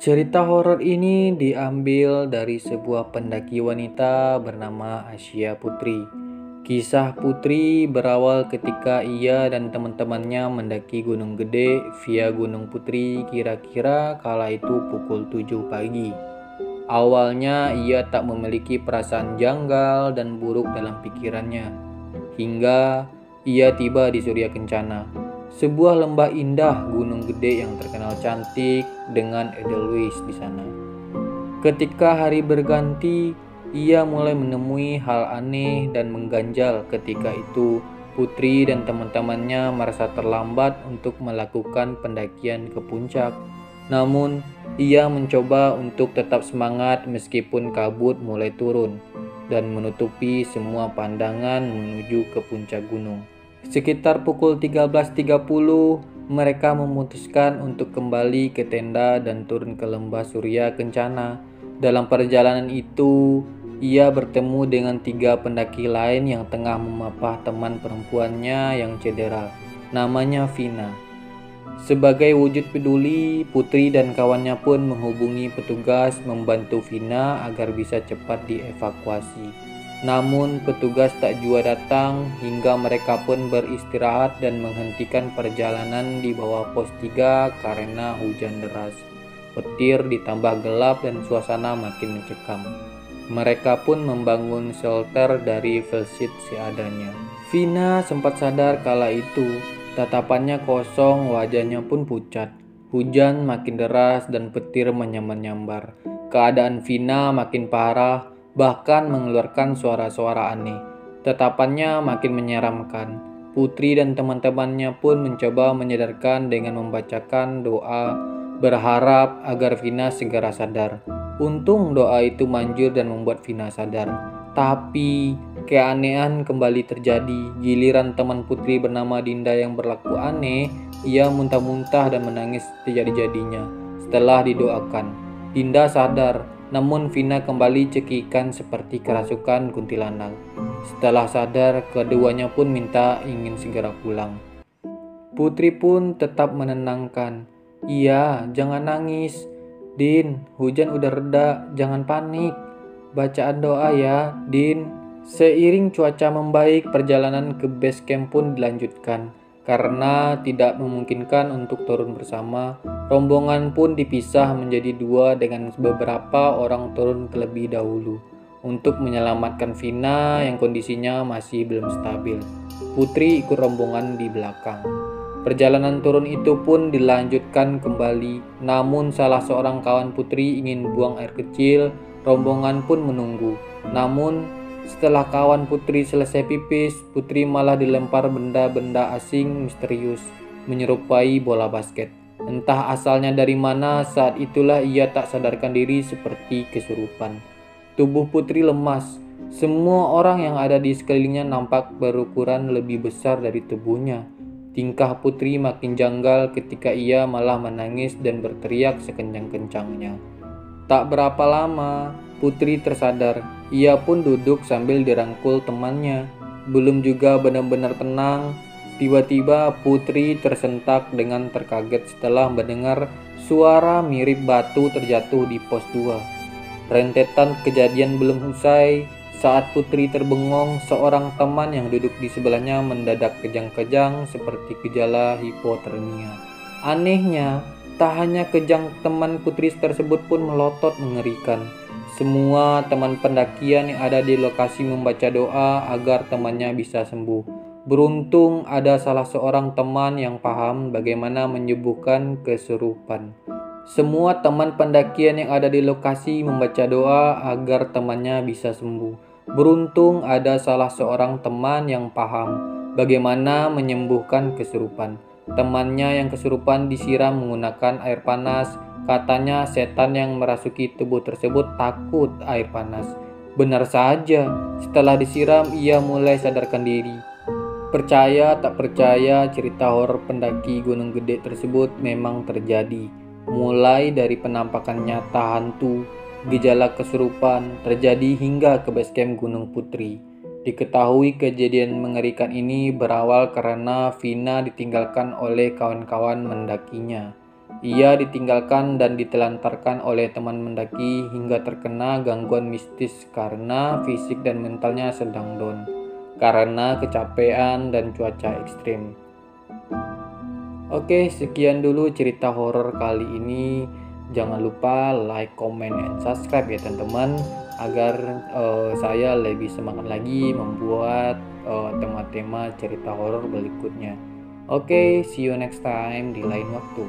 Cerita horor ini diambil dari sebuah pendaki wanita bernama Asya Putri. Kisah Putri berawal ketika ia dan teman-temannya mendaki Gunung Gede via Gunung Putri kira-kira kala itu pukul 7 pagi. Awalnya ia tak memiliki perasaan janggal dan buruk dalam pikirannya, hingga ia tiba di Surya Kencana, sebuah lembah indah Gunung Gede yang terkenal cantik dengan Edelweiss di sana. Ketika hari berganti, ia mulai menemui hal aneh dan mengganjal. Ketika itu, Putri dan teman-temannya merasa terlambat untuk melakukan pendakian ke puncak. Namun, ia mencoba untuk tetap semangat meskipun kabut mulai turun dan menutupi semua pandangan menuju ke puncak gunung. Sekitar pukul 13.30, mereka memutuskan untuk kembali ke tenda dan turun ke lembah Surya Kencana. Dalam perjalanan itu, ia bertemu dengan 3 pendaki lain yang tengah memapah teman perempuannya yang cedera, namanya Vina. Sebagai wujud peduli, Putri dan kawannya pun menghubungi petugas membantu Vina agar bisa cepat dievakuasi. Namun petugas tak jua datang hingga mereka pun beristirahat dan menghentikan perjalanan di bawah pos 3 karena hujan deras. Petir ditambah gelap dan suasana makin mencekam. Mereka pun membangun shelter dari velsit seadanya. Vina sempat sadar kala itu. Tatapannya kosong, wajahnya pun pucat. Hujan makin deras dan petir menyambar-nyambar. Keadaan Vina makin parah, bahkan mengeluarkan suara-suara aneh. Tatapannya makin menyeramkan. Putri dan teman-temannya pun mencoba menyadarkan dengan membacakan doa, berharap agar Vina segera sadar. Untung doa itu manjur dan membuat Vina sadar. Tapi keanehan kembali terjadi. Giliran teman Putri bernama Dinda yang berlaku aneh, ia muntah-muntah dan menangis sejadi-jadinya. Setelah didoakan, Dinda sadar, namun Vina kembali cekikan seperti kerasukan kuntilanak. Setelah sadar, keduanya pun minta ingin segera pulang. Putri pun tetap menenangkan. Iya, jangan nangis. Din, hujan udah reda, jangan panik. Bacaan doa ya, Din. Seiring cuaca membaik, perjalanan ke base camp pun dilanjutkan. Karena tidak memungkinkan untuk turun bersama, rombongan pun dipisah menjadi 2 dengan beberapa orang turun terlebih dahulu untuk menyelamatkan Vina yang kondisinya masih belum stabil. Putri ikut rombongan di belakang. Perjalanan turun itu pun dilanjutkan kembali, namun salah seorang kawan Putri ingin buang air kecil. Rombongan pun menunggu. Namun setelah kawan Putri selesai pipis, Putri malah dilempar benda-benda asing misterius menyerupai bola basket. Entah asalnya dari mana, saat itulah ia tak sadarkan diri seperti kesurupan. Tubuh Putri lemas. Semua orang yang ada di sekelilingnya nampak berukuran lebih besar dari tubuhnya. Tingkah Putri makin janggal ketika ia malah menangis dan berteriak sekencang-kencangnya. Tak berapa lama, Putri tersadar. Ia pun duduk sambil dirangkul temannya. Belum juga benar-benar tenang, tiba-tiba Putri tersentak dengan terkaget setelah mendengar suara mirip batu terjatuh di pos 2. Rentetan kejadian belum usai. Saat Putri terbengong, seorang teman yang duduk di sebelahnya mendadak kejang-kejang seperti gejala hipotermia. Anehnya, tak hanya kejang, teman Putri tersebut pun melotot mengerikan. Semua teman pendakian yang ada di lokasi membaca doa agar temannya bisa sembuh. Beruntung ada salah seorang teman yang paham bagaimana menyembuhkan kesurupan. Semua teman pendakian yang ada di lokasi membaca doa agar temannya bisa sembuh. Beruntung ada salah seorang teman yang paham bagaimana menyembuhkan kesurupan. Temannya yang kesurupan disiram menggunakan air panas. Katanya setan yang merasuki tubuh tersebut takut air panas. Benar saja, setelah disiram ia mulai sadarkan diri. Percaya tak percaya, cerita horor pendaki Gunung Gede tersebut memang terjadi. Mulai dari penampakan nyata hantu, gejala kesurupan terjadi hingga ke base camp Gunung Putri. Diketahui kejadian mengerikan ini berawal karena Vina ditinggalkan oleh kawan-kawan mendakinya. Ia ditinggalkan dan ditelantarkan oleh teman mendaki hingga terkena gangguan mistis karena fisik dan mentalnya sedang down karena kecapean dan cuaca ekstrim. Oke, sekian dulu cerita horor kali ini. Jangan lupa like, comment, and subscribe ya teman-teman, agar saya lebih semangat lagi membuat tema-tema cerita horor berikutnya. Oke, see you next time di lain waktu.